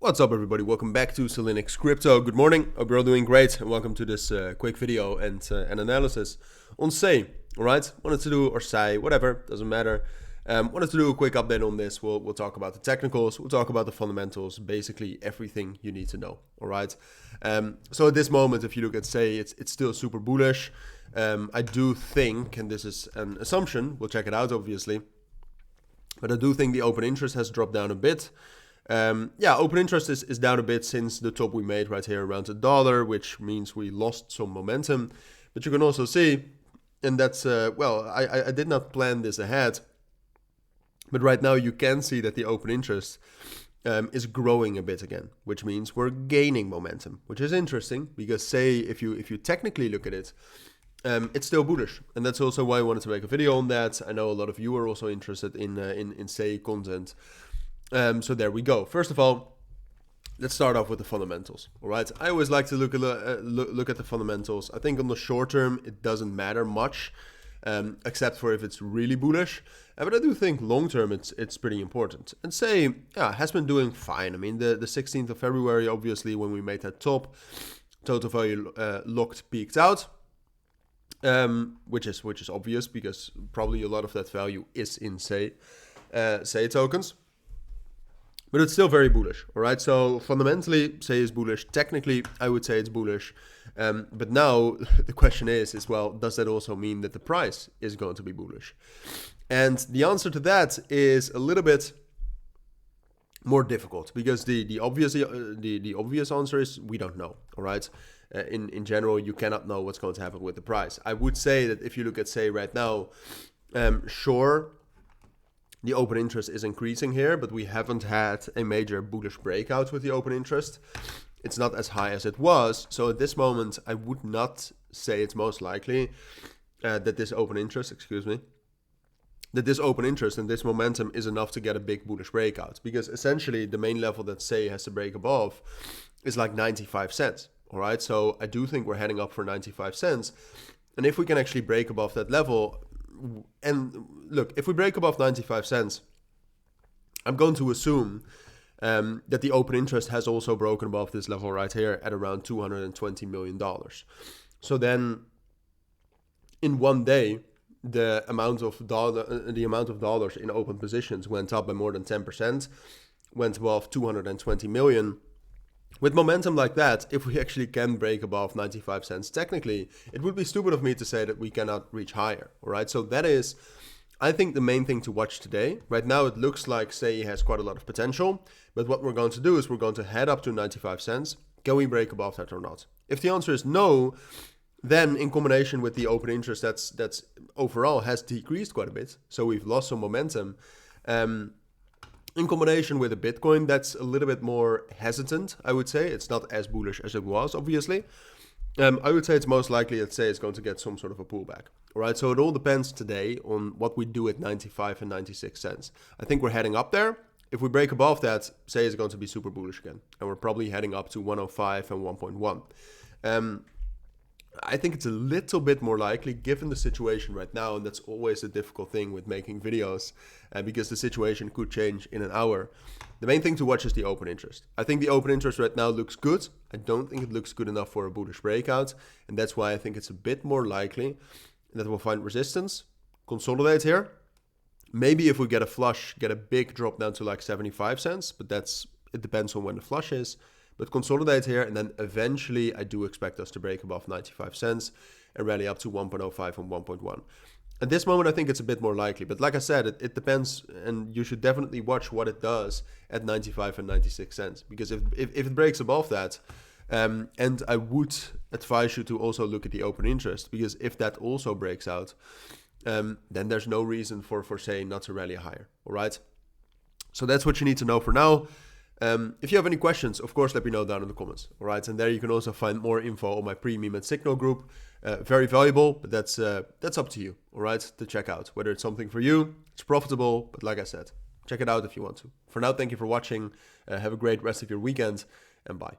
What's up, everybody? Welcome back to Cilinix Crypto. Good morning. Hope you're all doing great, and welcome to this quick video and analysis on Say. All right, wanted to do, or Say, whatever, doesn't matter. Wanted to do a quick update on this. We'll talk about the technicals. We'll talk about the fundamentals. Basically, everything you need to know. All right. So at this moment, if you look at Say, it's still super bullish. I do think, and this is an assumption, we'll check it out obviously, but I do think the open interest has dropped down a bit. Open interest is down a bit since the top we made right here around $1, which means we lost some momentum. But you can also see, and that's, I did not plan this ahead, but right now you can see that the open interest is growing a bit again, which means we're gaining momentum, which is interesting because Say, if you technically look at it, it's still bullish, and that's also why I wanted to make a video on that. I know a lot of you are also interested in Say content. So there we go. First of all, let's start off with the fundamentals. All right. I always like to look at the fundamentals. I think on the short term, it doesn't matter much, except for if it's really bullish. But I do think long term, it's pretty important. And Say, has been doing fine. I mean, the 16th of February, obviously, when we made that top, total value locked peaked out, which is obvious because probably a lot of that value is in Say tokens. But it's still very bullish, all right? So fundamentally, Say is bullish. Technically, I would say it's bullish. But now the question is, well, does that also mean that the price is going to be bullish? And the answer to that is a little bit more difficult because the obvious answer is we don't know, all right? In general, you cannot know what's going to happen with the price. I would say that if you look at Say right now, sure, the open interest is increasing here, but we haven't had a major bullish breakout with the open interest. It's not as high as it was. So at this moment, I would not say it's most likely that this open interest, that this open interest and this momentum is enough to get a big bullish breakout. Because essentially the main level that Say has to break above is like 95 cents. All right. So I do think we're heading up for 95 cents. And if we can actually break above that level, and look, if we break above 95 cents, I'm going to assume that the open interest has also broken above this level right here at around $220 million. So then in one day, the amount of dollars in open positions went up by more than 10%, went above 220 million. With momentum like that, if we actually can break above 95 cents, technically, it would be stupid of me to say that we cannot reach higher, all right? So that is, I think, the main thing to watch today. Right now, it looks like Say has quite a lot of potential, but what we're going to do is we're going to head up to 95 cents. Can we break above that or not? If the answer is no, then in combination with the open interest that's overall has decreased quite a bit, so we've lost some momentum, in combination with a Bitcoin that's a little bit more hesitant, I would say. It's not as bullish as it was, obviously. I would say it's most likely that Say is going to get some sort of a pullback. All right, so it all depends today on what we do at 95 and 96 cents. I think we're heading up there. If we break above that, Say is going to be super bullish again. And we're probably heading up to 105 and 1.1. I think it's a little bit more likely given the situation right now, and that's always a difficult thing with making videos because the situation could change in an hour. The main thing to watch is the open interest. I think the open interest right now looks good. I don't think it looks good enough for a bullish breakout, and that's why I think it's a bit more likely that we'll find resistance, consolidate here. Maybe if we get a flush, get a big drop down to like 75 cents, but it depends on when the flush is. But consolidate here, and then eventually I do expect us to break above 95 cents and rally up to 1.05 and 1.1. At this moment, I think it's a bit more likely. But like I said, it depends, and you should definitely watch what it does at 95 and 96 cents. Because if it breaks above that, and I would advise you to also look at the open interest, because if that also breaks out, then there's no reason for Say not to rally higher. All right. So that's what you need to know for now. If you have any questions, of course, let me know down in the comments. All right, and there you can also find more info on my premium and Signal group. Very valuable, but that's up to you. All right, to check out whether it's something for you. It's profitable, but like I said, check it out if you want to. For now, thank you for watching. Have a great rest of your weekend, and bye.